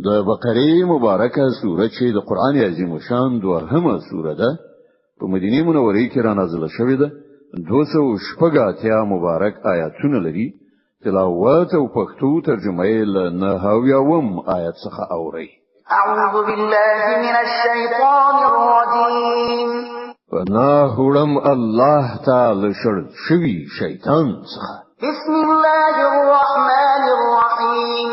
د بقره مبارکه سوره چې د قران عظیم شان دوهمه سوره ده په مدینه منوره کې را نازله شوې ده 280 مبارک آیاتونه لري تلاوت او پښتو ترجمه یې له 9 آیت څخه اوري اعوذ بالله من الشیطان الرجیم فناهرم الله تعالی شر شوی شیطان څخه بسم الله الرحمن الرحیم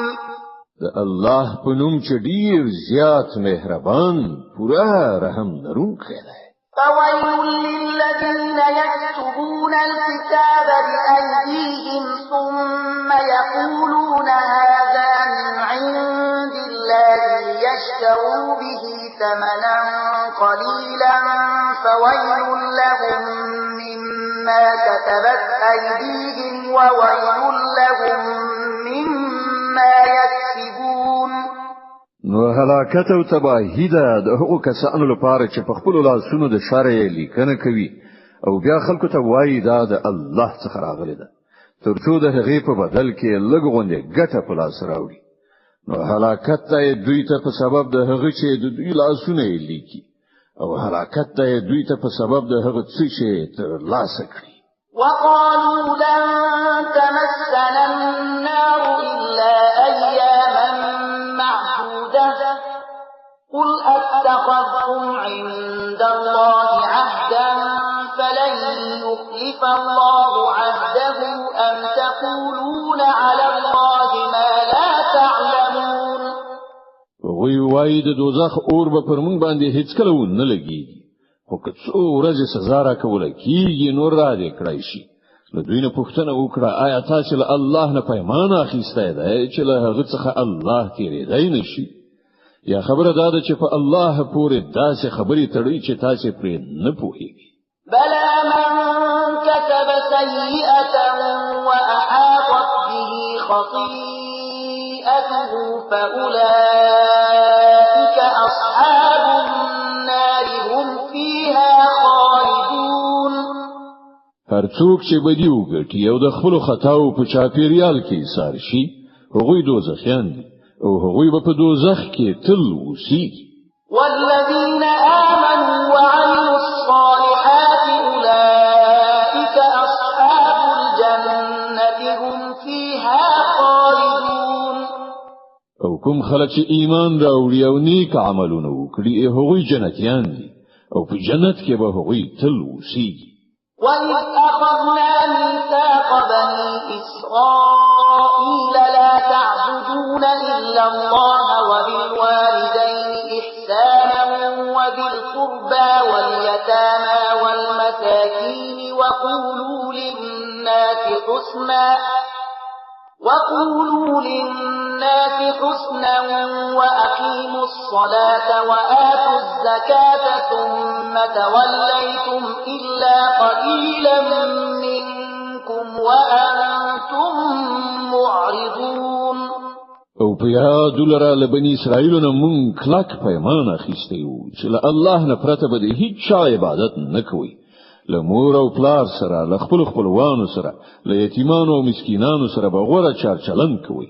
د الله په نوم چې ډیر زیات مهربان پوره رحم لرونکی دی فويل للذين يكتبون الكتاب بأيديهم ثم يقولون هذا من عند الله ليشتروا به ثمنا قليلا فويل لهم مما كتبت أيديهم وويل لهم مما يكسبون نو هلاکت او تباہی ده د هغو کسانو لپاره چې په خپل لاسونو د شرع لیکنه کوي او بیا خلکو ته وایي دا د الله څخه راغلی ده ترڅو د هغې په بدل کې لږ غونډه ګټه په لاس راوړي نو هلاکت ته دوی ته په سبب د هغه چې د دوی لاسونه لیکي او هلاکت ته دوی ته په سبب د هغه څه چې تر لاسه کړی وقالوا لن تمسنا النار إلا أياما معدودة قل أتخذتم عند الله عهدا فلن يخلف الله عهده أم تقولون على الله ما لا تعلمون وی وای د دوزخ اور به پر مونږ باندې هیڅ کله نه لګیږي خو که څو ورځې سزا راکول کیږي نور را دې کړای شي نو دوی نه پوښتنه وکړه آیا تاسو له الله نه پیمان اخیسته ده چې له هغه څخه الله تیریدای نشي یا خبره دا ده چې په الله پورې داسې خبرې تړي چې تاسو پرې نه پوهیږئ بلى من كسب سيئة وأحاطت به خطيئته فأولئك أصحاب النار هم فيها خالدون هر څوک چې بدی وکړي او د خپل خطاو په چاپیریال کې سار شي هغوی دوزخیان دي او هغوی به په دوزخ کې تل اوسېږي والذين آمنوا وعملوا الصالحات أولئك أصحاب الجنة هم فيها خالدون او کوم خلک چې ایمان راوړي او نیک عملونه وکړي هغوی جنتیان دي او په جنت کې به هغوی تل اوسېږي وَإِذْ أَخَذْنَا مِيثَاقَ بَنِي إِسْرَائِيلَ لَا تَعْبُدُونَ إِلَّا اللَّهَ وَبِالْوَالِدَيْنِ إِحْسَانًا وَذِي الْقُرْبَى وَالْيَتَامَى وَالْمَسَاكِينِ وَقُولُوا لِلنَّاسِ حُسْنًا وَأَقِيمُوا الصَّلَاةَ وَآتُوا الزَّكَاةَ ثُمَّ تَوَلَّيْتُمْ إِلَّا قَلِيلًا مِنكُمْ وَأَنتُم معرضون او په یاد لره له بنی اسرائیل نه مونږ کلک پیمان اخیستی وو چې له الله نه پرته به هیڅ چا عبادت نه کوي له مور او پلار سره له خپل خپلوانو سره له یتیمانو او مسکینانو سره به غوړه چارچلن کوي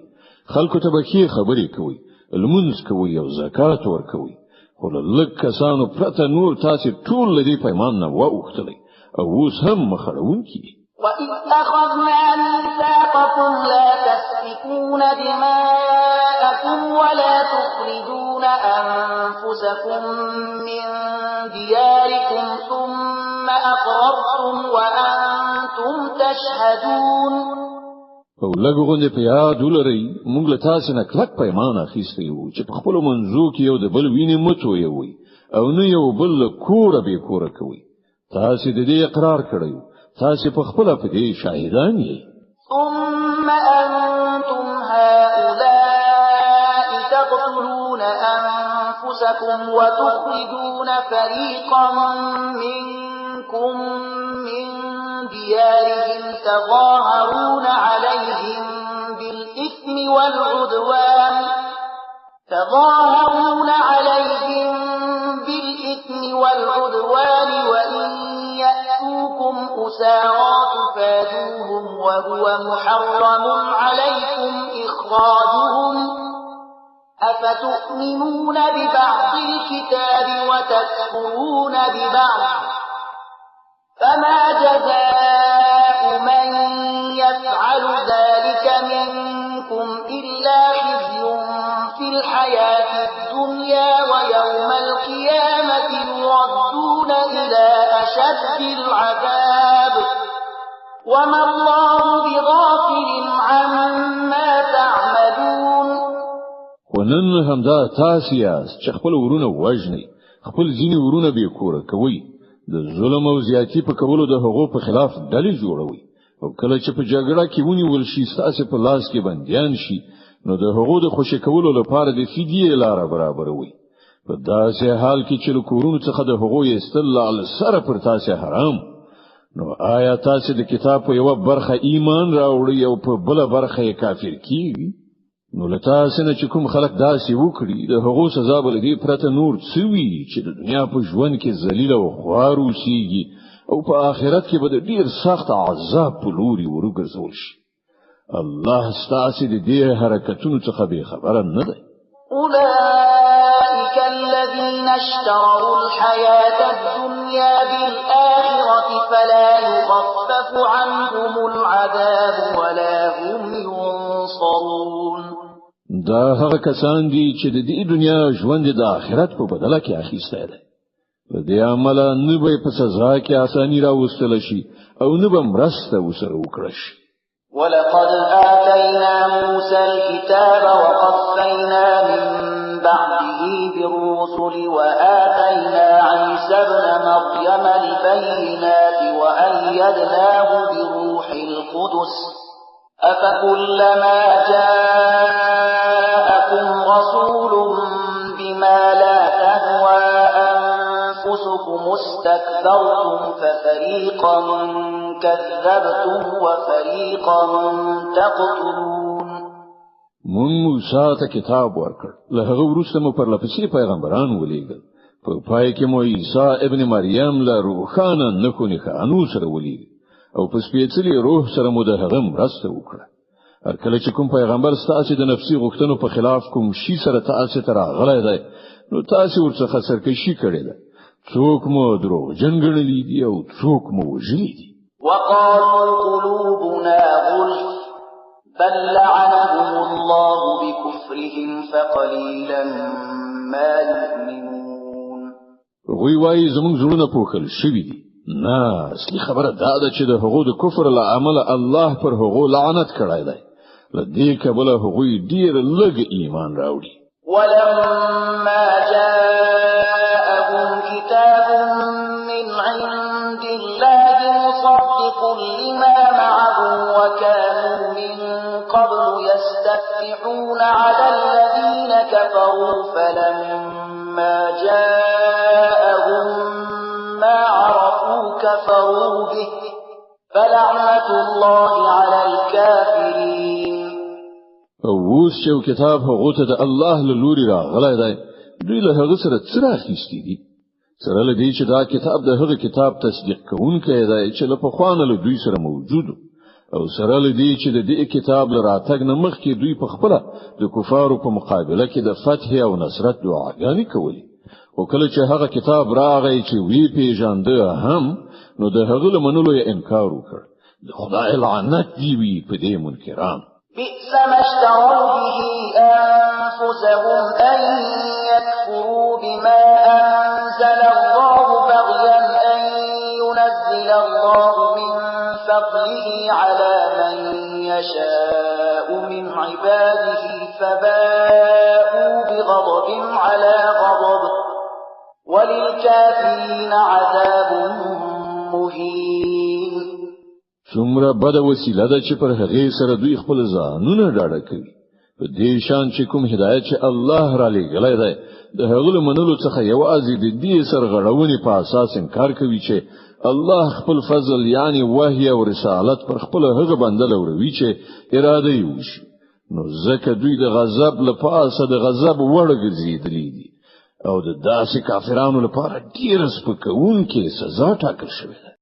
خلکو ته به ښې خبرې کوي لمونځ کوي او زکات ورکوي خو له لږ کسانو پرته نور تاسو ټول له دې پیمان نه واوښتلی او اوس هم مخړونکي وَإِذْ أَخَذْنَا مِيثَاقَكُمْ لَا تَسْفِكُونَ دِمَاءَكُمْ وَلَا تُخْرِجُونَ أَنفُسَكُم مِّن دِيَارِكُمْ ثُمَّ أَقْرَرْتُمْ وَأَنتُمْ تَشْهَدُونَ او لږ غوندې په یاد ولرئ موږ له تاسو نه کلک پیمان اخیستی وو چې په خپلو منځو کې یو د بل وینې مه تویوئ او نه یو بل له کوره بې کوره کوئ تاسو د دې اقرار کړی تاسو په خپل په دې شاهدان یې ثم أنتم هؤلاء تقتلون أنفسكم وتخرجون فريقا منكم من ديارهم تظاهرون عليهم بالإثم والعدوان وإن يأتوكم أسارى تفادوهم وهو محرم عليكم إخراجهم أفتؤمنون ببعض الكتاب وتكفرون ببعض فما جزاء من يفعل ذلك منكم إلا خزي في الحياة الدنيا ويوم القيامة يردون إلى أشد العذاب وما الله بغافل عما تعملون. ونن همدا تاسو یاست چې خپل ورونه وژني، خپل ځینې ورونه بې کوره کوي، د ظلم او زیاتی په کولو د هغو په خلاف ډلې جوړوي، او کله چې په جګړه کې ونیول شي ستاسو په لاس کې بنديان شي نو د هغو د خوشی کولو لپاره د فدیه لار برابروي. په داسې حال کې چې له کورونو څخه د هغو یستل لعل سره پر تاسو حرام، نو آیا تاسو د کتاب په یو برخه ایمان راوړی او په بل برخه یې کافر کیږي؟ نو لته سينه چې کوم خلک داسې وکړي د هغو سزا بل دی پرته نور څوي چې د دنیا په ژوند کې ذلیل او خوار اوسيږي او په آخرت کې به د ډیر سخت عذاب په لوري ورګرځول شي. الله ستاسو د دې حرکتونو څخه به خبره نه ده. أولئك الذين اشتروا الحياة الدنيا بالآخرة فلا يخفف عنهم العذاب ولا هم ينصرون. دا هغه کسان دي چې د دې دنیا ژوند د آخرت په بدله کې اخیسته ده. په دې عمل نه به په سزا کې اساني راوستل شي او نه به مرسته وسره وکړي شي. ولقد آتينا موسى الكتاب وقفينا من بعده بالرسل وآتينا عيسى ابن مريم البينات وأيدناه بروح القدس أفكلما جاءكم رسول بما لا تهوى أنفسكم استكبرتم ففريقا كذبتم وفريقا تقتلون. مون موسی ته کتاب ورکړ، له هغه وروسته مو پر لپسې پیغمبران ولېږل، په پای کې مو عیسی ابن مریم له روحانه نکونی خانو سره ولېږل او په سپېڅلي روح سره مو د هغه مرسته وکړه. هر کله چې کوم پیغمبر ستاسو د نفسي غوښتنو په خلاف کوم شي سره تاسو ته راغلی دی نو تاسو ورڅخه سرکشي کړې ده. څوک مو دروغجن ګڼلي دي او څوک مو وژلي دي. وقالوا قلوبنا غلف بل لعنهم الله بكفرهم فقليلا ما يؤمنون. غوی وای زمونږ زړونه پوښل شوي دي. نه، اصلي خبره دا ده چې د هغو د کفر له عمله الله پر هغو لعنت کړی دی. له دې کبله هغوی ډیر لږ ایمان راوړي. ولما جاءهم كتاب من عند الله مصدق لما معهم وكانوا من قبل يستفتحون على الذين كفروا فلما جاءهم ما عرفوا كفروا به فلعنة الله على الكافرين. اوس چې کتاب هغه ته د الله له لوري راغلی دی دوی له هغه سره څه راخیستي دي؟ سره له دې چې دا کتاب د هغه کتاب تصدیق کوونکی دی چې له پخوانه له دوی سره موجود او سره له دې چې د دې کتاب له راتګ نه مخکې دوی په خپل د کفارو په مقابله کې د فتح او نصرت دعاګانې کولې. او کله چې هغه کتاب راغی چې وی پیژانده هم نو د هغه له منلو یې انکار وکړ. د خدای لعنت دی وی په دې منکران. بئس ما اشتروا به أنفسهم أن يكفروا بما أنزل الله بغيا أن ينزل الله من فضله على من يشاء من عباده فباءوا بغضب على غضب وللكافرين عذاب مهين. څومره بده وسیله ده چې پر هغه سره دوی خپل ځانونه ډاډه کوي. په دې شان چې کوم هدایت چې الله را لېږلی دی د هغه له منلو څخه یوازې د دې سرغړونې په اساس انکار کوي چې الله خپل فضل یعنی وحی او رسالت پر خپل هغه بنده لوروي چې اراده یې وشي. نو ځکه دوی د غضب لپاره د غضب وړ ګرځېدلي دي او د داسې کافرانو لپاره ډېر سپکونکې سزا ټاکل شوې ده.